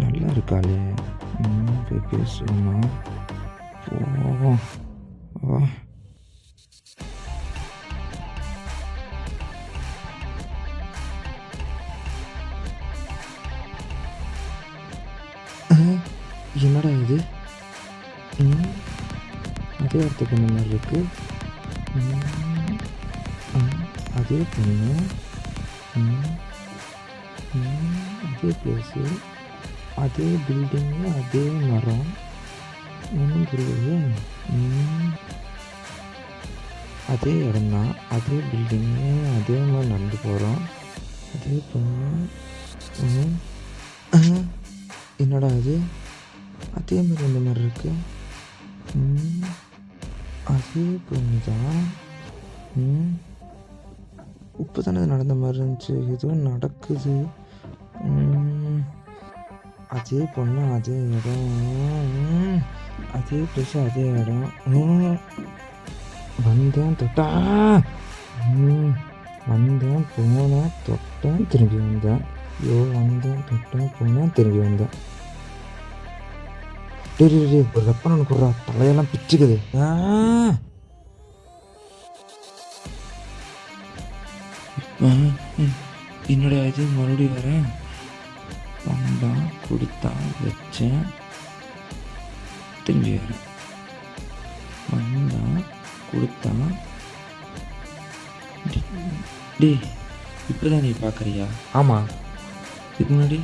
நல்லா இருக்காளே. போய் பேசுவோமா? போவோம். வா. என்னடா இது? அதே இடத்த பொண்ணு மாதிரி இருக்கு. அதே பொண்ணு, அதே பிளேஸு, அதே பில்டிங்கு, அதே மரம். ஒன்றும் புரியலையே. அதே இடம்தான், அதே பில்டிங்கு, அதே மாதிரி நடந்து போகிறோம். அதே பொண்ணு. என்னடா அது? அதே மாதிரி இந்த மாதிரி இருக்கு. அதே பொண்ணு தான். இப்போ தானே நடந்த மாதிரி இருந்துச்சு. எதுவும் நடக்குது. அதே பொண்ணு, அதே இடம், அதே பிளேஸ், அதே இடம். வந்தேன், தொட்டேன், வந்தேன், போனேன், தொட்டேன், திரும்பி வந்தேன். வந்தேன், தொட்டேன், போனேன், திரும்பி வந்தேன். ஒரு வெப்பன் ஒன்று கொடுறா, தலையெல்லாம் பிச்சுக்குது. என்னோட இது மறுபடியும் வரேன். வந்தான், கொடுத்தான், வச்சேன், திரும்பி வரேன். வந்தான், கொடுத்தான். இப்போதான் நீ பார்க்குறியா? ஆமாம். இதுக்கு முன்னாடி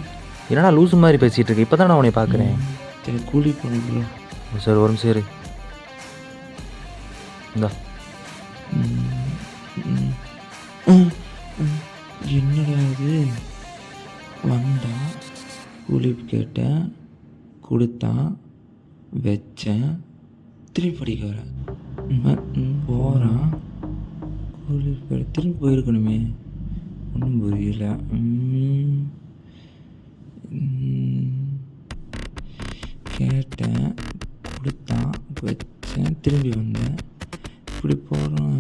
என்னடா லூஸு மாதிரி பேசிகிட்டு இருக்கு. இப்போ தான் நான் உன்னை பார்க்குறேன். சரி, கூலி பண்ணுறோம். சார் ஒரு நிமிஷம் இரு. இந்தா. என்னடா இது? வந்தான், கூலி கேட்டேன், கொடுத்தான், வச்சேன், திரும்பி படிக்க வரேன். போகிறான், கூலி திரும்பி போயிருக்கணுமே. ஒன்றும் புரியல. கேட்டேன், கொடுத்தான், வச்சேன், திரும்பி வந்தேன். இப்படி போகிறோம்.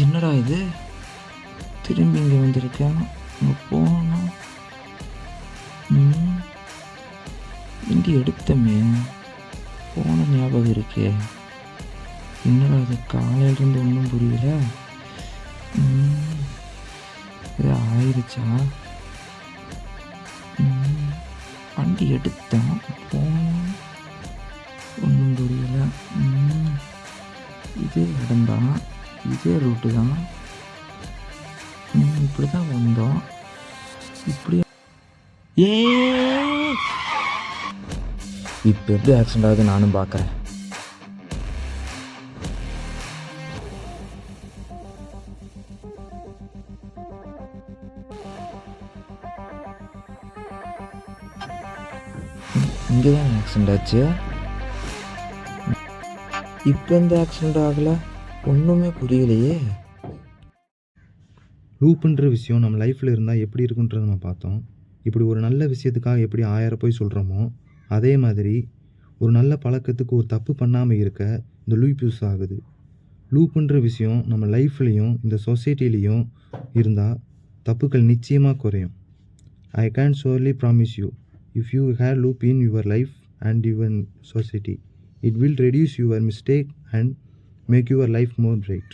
என்னடா இது? திரும்பி இங்கே வந்திருக்கேன். அங்கே போகணும். இங்கே எடுத்தமே போன ஞாபகம் இருக்கே. என்னடா அது? காலையிலேருந்து ஒன்றும் புரியல. இது ஆயிடுச்சா? வண்டி எடுத்தேன், போனோம், ஒன்றும் புரியல. இதே இடம்தான், இதே ரூட்டு தான். இப்படி தான் வந்தோம். இப்படி இப்போ எப்படி ஆக்சிடென்ட் ஆகுது நானும் பார்க்குறேன். இங்கே தான் ஆக்சிடென்ட் ஆச்சு. இப்போ எந்த ஆக்சிடென்ட் ஆகலை. ஒன்றுமே புரியலையே. லூப்புன்ற விஷயம் நம்ம லைஃப்பில் இருந்தால் எப்படி இருக்குன்றதை நம்ம பார்த்தோம். இப்படி ஒரு நல்ல விஷயத்துக்காக எப்படி 1000 போய் சொல்கிறோமோ அதே மாதிரி ஒரு நல்ல பழக்கத்துக்கு ஒரு தப்பு பண்ணாமல் இருக்க இந்த லூப் யூஸ் ஆகுது. லூப்புன்ற விஷயம் நம்ம லைஃப்லேயும் இந்த சொசைட்டிலையும் இருந்தால் தப்புக்கள் நிச்சயமாக குறையும். I can surely promise you, if you have loop in your life and your society, it will reduce your mistake and make your life more bright.